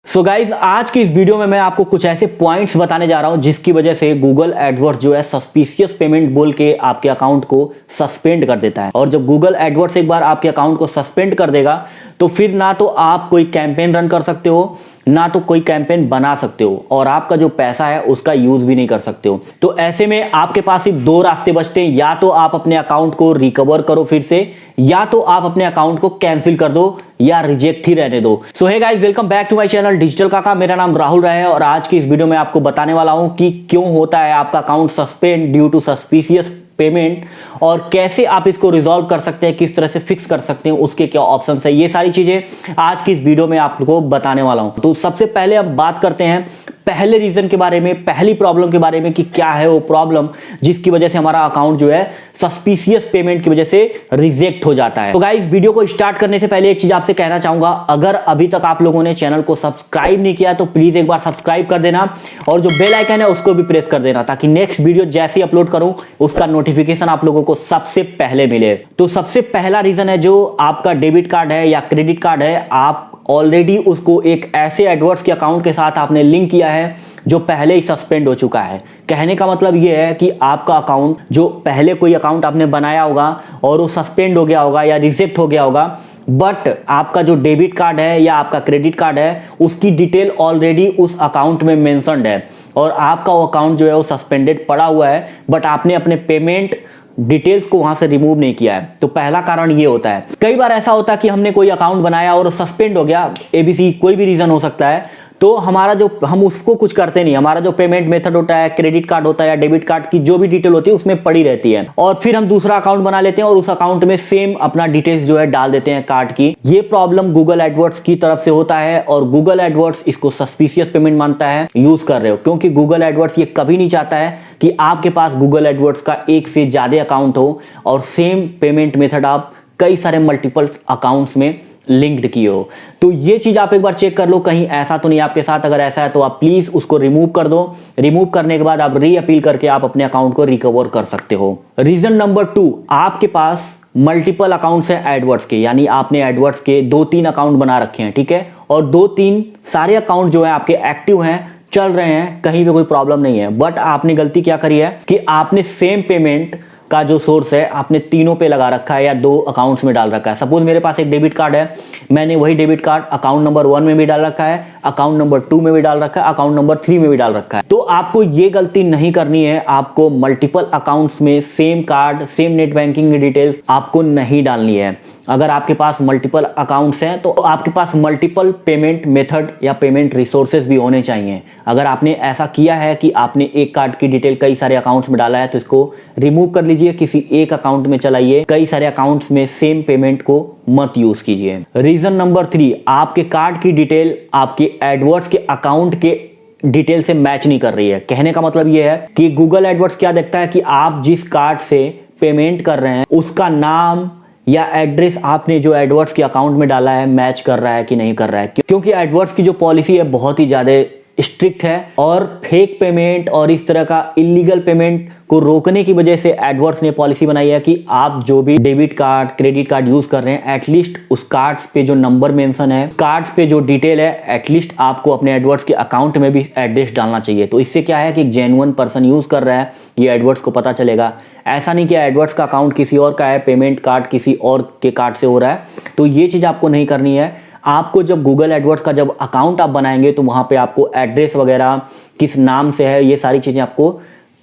So guys आज की इस वीडियो में मैं आपको कुछ ऐसे पॉइंट्स बताने जा रहा हूं जिसकी वजह से गूगल एडवर्ड्स जो है सस्पिशियस पेमेंट बोल के आपके अकाउंट को सस्पेंड कर देता है। और जब गूगल एडवर्ड्स एक बार आपके अकाउंट को सस्पेंड कर देगा तो फिर ना तो आप कोई कैंपेन रन कर सकते हो, ना तो कोई कैंपेन बना सकते हो, और आपका जो पैसा है उसका यूज भी नहीं कर सकते हो। तो ऐसे में आपके पास सिर्फ दो रास्ते बचते हैं, या तो आप अपने अकाउंट को रिकवर करो फिर से, या तो आप अपने अकाउंट को कैंसिल कर दो या रिजेक्ट ही रहने दो। So hey guys, welcome back to my channel digital Kaka. मेरा नाम राहुल राय है और आज की इस वीडियो में आपको बताने वाला हूं कि क्यों होता है आपका account suspend due to suspicious payment और कैसे आप इसको रिजॉल्व कर सकते हैं, किस तरह से फिक्स कर सकते हैं, उसके क्या ऑप्शंस है। ये सारी चीजें आज की इस वीडियो में आपको बताने वाला हूं। तो सबसे पहले हम बात करते हैं पहले रीजन के बारे में, पहली प्रॉब्लम के बारे में कि क्या है वो प्रॉब्लम जिसकी वजह से हमारा अकाउंट जो है सस्पिशियस पेमेंट की वजह से रिजेक्ट हो जाता है। तो गाइस, वीडियो को स्टार्ट करने से पहले एक चीज आपसे कहना चाहूंगा, अगर अभी तक आप लोगों ने चैनल को सब्सक्राइब नहीं किया तो प्लीज एक बार सब्सक्राइब कर देना और जो बेल आइकन है उसको भी प्रेस कर देना ताकि नेक्स्ट वीडियो जैसे ही अपलोड करूं उसका नोटिफिकेशन आप लोगों को सबसे पहले मिले। तो सबसे पहला रीजन है जो आपका डेबिट कार्ड है या क्रेडिट कार्ड है, आप ऑलरेडी उसको एक ऐसे एडवर्ड्स के अकाउंट के साथ आपने लिंक किया है जो पहले ही सस्पेंड हो चुका है। कहने का मतलब यह है कि आपका अकाउंट, जो पहले कोई अकाउंट आपने बनाया होगा और वो सस्पेंड हो गया होगा या रिजेक्ट हो गया होगा, बट आपका जो डेबिट कार्ड है या आपका क्रेडिट कार्ड है उसकी डिटेल ऑलरेडी उस अकाउंट में मेंशन्ड है और आपका वो अकाउंट जो है वो सस्पेंडेड पड़ा हुआ है, बट आपने अपने पेमेंट डिटेल्स को वहां से रिमूव नहीं किया है। तो पहला कारण ये होता है। कई बार ऐसा होता है कि हमने कोई अकाउंट बनाया और सस्पेंड हो गया, एबीसी कोई भी रीजन हो सकता है, तो हमारा जो हम उसको कुछ करते नहीं, हमारा जो पेमेंट मेथड होता है, क्रेडिट कार्ड होता है या डेबिट कार्ड की जो भी डिटेल होती है उसमें पड़ी रहती है, और फिर हम दूसरा अकाउंट बना लेते हैं और उस अकाउंट में सेम अपना डिटेल्स जो है डाल देते हैं कार्ड की। ये प्रॉब्लम गूगल एडवर्ड्स की तरफ से होता है और गूगल एडवर्ड्स इसको सस्पिशियस पेमेंट मानता है यूज कर रहे हो, क्योंकि गूगल एडवर्ड्स ये कभी नहीं चाहता है कि आपके पास गूगल एडवर्ड्स का एक से ज्यादा अकाउंट हो और सेम पेमेंट मेथड आप कई सारे मल्टीपल अकाउंट्स में लिंक्ड किए हो। तो ये चीज आप एक बार चेक कर लो कहीं ऐसा तो नहीं आपके साथ। अगर ऐसा है तो आप प्लीज उसको रिमूव कर दो। रिमूव करने के बाद आप री अपील करके आप अपने अकाउंट को रिकवर कर सकते हो। रीजन नंबर 2, आपके पास मल्टीपल अकाउंट्स हैं एडवर्ड्स के, यानी आपने एडवर्ड्स के 2-3 अकाउंट बना रखे हैं, ठीक है, और 2-3 सारे अकाउंट जो है आपके एक्टिव हैं, चल रहे हैं, कहीं पे कोई प्रॉब्लम नहीं है, बट आपने गलती क्या करी है कि आपने सेम पेमेंट का जो सोर्स है आपने तीनों पे लगा रखा है या 2 अकाउंट्स में डाल रखा है। सपोज मेरे पास एक डेबिट कार्ड है, मैंने वही डेबिट कार्ड अकाउंट नंबर 1 में भी डाल रखा है, अकाउंट नंबर 2 में भी डाल रखा है, अकाउंट नंबर 3 में भी डाल रखा है। तो आपको ये गलती नहीं करनी है, आपको मल्टीपल अकाउंट्स में same card, same net banking की डिटेल्स आपको नहीं डालनी है। अगर आपके पास मल्टीपल अकाउंट्स हैं तो आपके पास मल्टीपल पेमेंट मेथड या पेमेंट रिसोर्सेज भी होने चाहिए। अगर आपने ऐसा किया है कि आपने एक कार्ड की डिटेल कई सारे अकाउंट्स में डाला है तो इसको रिमूव कर लीजिए, किसी एक अकाउंट में चलाइए, कई सारे अकाउंट्स में सेम पेमेंट को मत यूज कीजिए। रीजन नंबर 3, आपके कार्ड की डिटेल आपके एडवर्ड्स के अकाउंट के डिटेल से मैच नहीं कर रही है। कहने का मतलब यह है कि गूगल एडवर्ड्स क्या देखता है कि आप जिस कार्ड से पेमेंट कर रहे हैं उसका नाम या एड्रेस आपने जो एडवर्ड्स के अकाउंट में डाला है मैच कर रहा है कि नहीं कर रहा है, क्योंकि एडवर्ड्स की जो पॉलिसी है बहुत ही ज्यादा स्ट्रिक्ट है और फेक पेमेंट और इस तरह का इलीगल पेमेंट को रोकने की वजह से एडवर्ड्स ने पॉलिसी बनाई है कि आप जो भी debit card, credit card use कर रहे हैं, एटलीस्ट उस कार्ड्स पे जो नंबर मेंशन है, कार्ड्स पे जो डिटेल है, एटलीस्ट आपको अपने एडवर्ड्स के अकाउंट में भी एड्रेस डालना चाहिए। तो इससे क्या है कि एक जेन्युइन पर्सन यूज कर रहा है, ये एडवर्ड्स को पता चलेगा। ऐसा नहीं कि एडवर्ड्स का अकाउंट किसी और का है, पेमेंट कार्ड किसी और के कार्ड से हो रहा है। तो ये चीज आपको नहीं करनी है। आपको जब गूगल एडवर्ड्स का जब अकाउंट आप बनाएंगे तो वहां पे आपको एड्रेस वगैरह किस नाम से है, ये सारी चीजें आपको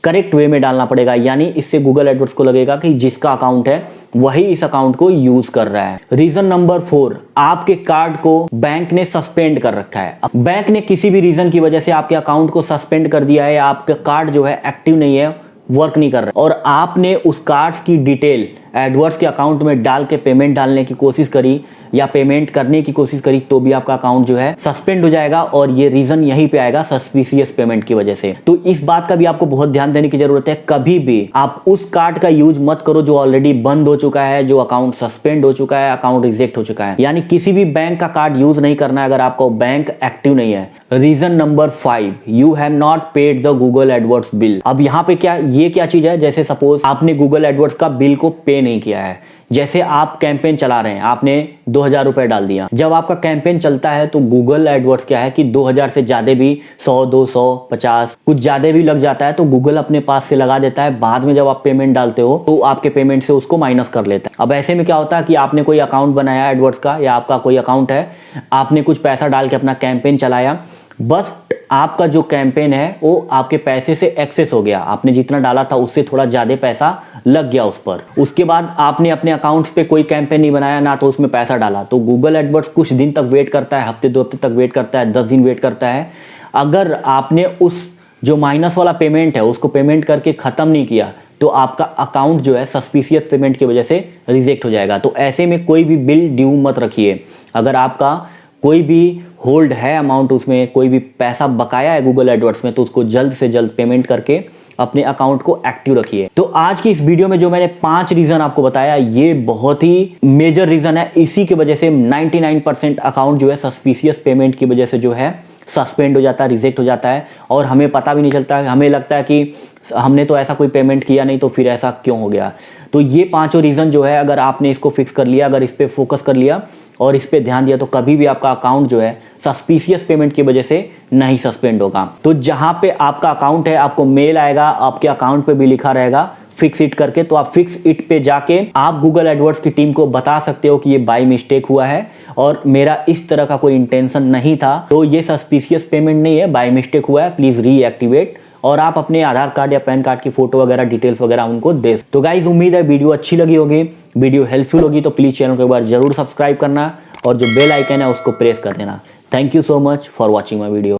करेक्ट वे में डालना पड़ेगा, यानी इससे गूगल एडवर्ड्स को लगेगा कि जिसका अकाउंट है वही इस अकाउंट को यूज कर रहा है। रीजन नंबर 4, आपके कार्ड को बैंक ने सस्पेंड कर रखा है। बैंक ने किसी भी रीजन की वजह से आपके अकाउंट को सस्पेंड कर दिया है, आपका कार्ड जो है एक्टिव नहीं है, वर्क नहीं कर रहा है, और आपने उस कार्ड्स की डिटेल एडवर्ड्स के अकाउंट में डाल के पेमेंट डालने की कोशिश करी या पेमेंट करने की कोशिश करी तो भी आपका अकाउंट जो है सस्पेंड हो जाएगा, और ये रीजन यहीं पे आएगा सस्पिशियस पेमेंट की वजह से। तो इस बात का भी आपको बहुत ध्यान देने की जरूरत है। कभी भी आप उस कार्ड का यूज मत करो जो ऑलरेडी बंद हो चुका है, जो अकाउंट सस्पेंड हो चुका है, अकाउंट रिजेक्ट हो चुका है, यानी किसी भी बैंक का कार्ड यूज नहीं करना है अगर आपका बैंक एक्टिव नहीं है। Reason number 5, you have not paid the Google AdWords bill. अब यहाँ पे क्या, ये क्या चीज है, जैसे सपोज आपने गूगल एडवर्ड्स का बिल को पे नहीं किया है। जैसे आप कैंपेन चला रहे हैं, आपने 2000 रुपए डाल दिया, जब आपका कैंपेन चलता है तो गूगल एडवर्ड्स क्या है कि 2000 से ज्यादा भी 100, 200, 50 कुछ ज्यादा भी लग जाता है तो गूगल अपने पास से लगा देता है। बाद में जब आप पेमेंट डालते हो तो आपके पेमेंट से उसको माइनस कर लेता है। अब ऐसे में क्या होता है कि आपने कोई अकाउंट बनाया एडवर्ड्स का, या आपका कोई अकाउंट है, आपने कुछ पैसा डाल के अपना कैंपेन चलाया, बस आपका जो कैंपेन है वो आपके पैसे से एक्सेस हो गया, आपने जितना डाला था उससे थोड़ा ज़्यादा पैसा लग गया उस पर। उसके बाद आपने अपने अकाउंट्स पे कोई कैंपेन नहीं बनाया ना, तो उसमें पैसा डाला, तो गूगल एडवर्ड्स कुछ दिन तक वेट करता है, हफ्ते 2 हफ्ते तक वेट करता है, 10 दिन वेट करता है। अगर आपने उस जो माइनस वाला पेमेंट है उसको पेमेंट करके ख़त्म नहीं किया तो आपका अकाउंट जो है सस्पिशियस पेमेंट की वजह से रिजेक्ट हो जाएगा। तो ऐसे में कोई भी बिल ड्यू मत रखिए। अगर आपका कोई भी होल्ड है अमाउंट, उसमें कोई भी पैसा बकाया है गूगल एडवर्ड्स में, तो उसको जल्द से जल्द पेमेंट करके अपने अकाउंट को एक्टिव रखिए। तो आज की इस वीडियो में जो मैंने 5 रीजन आपको बताया, ये बहुत ही मेजर रीजन है। इसी की वजह से 99% अकाउंट जो है सस्पिशियस पेमेंट की वजह से जो है सस्पेंड हो जाता है, रिजेक्ट हो जाता है, और हमें पता भी नहीं चलता है। हमें लगता है कि हमने तो ऐसा कोई पेमेंट किया नहीं, तो फिर ऐसा क्यों हो गया। तो ये 5 रीज़न जो है, अगर आपने इसको फिक्स कर लिया, अगर इस पर फोकस कर लिया और इस पे ध्यान दिया, तो कभी भी आपका अकाउंट जो है सस्पिशियस पेमेंट की वजह से नहीं सस्पेंड होगा। तो जहां पे आपका अकाउंट है, आपको मेल आएगा, आपके अकाउंट पे भी लिखा रहेगा फिक्स इट करके, तो आप फिक्स इट पे जाके आप गूगल एडवर्ड्स की टीम को बता सकते हो कि ये बाय मिस्टेक हुआ है और मेरा इस तरह का कोई इंटेंशन नहीं था, तो ये सस्पिशियस पेमेंट नहीं है, बाय मिस्टेक हुआ है, प्लीज रीएक्टिवेट। और आप अपने आधार कार्ड या पैन कार्ड की फोटो वगैरह डिटेल्स वगैरह उनको दे। तो गाइज उम्मीद है वीडियो अच्छी लगी होगी, वीडियो हेल्पफुल होगी, तो प्लीज चैनल को एक बार जरूर सब्सक्राइब करना और जो बेल आइकन है उसको प्रेस कर देना। Thank you so much for watching my video.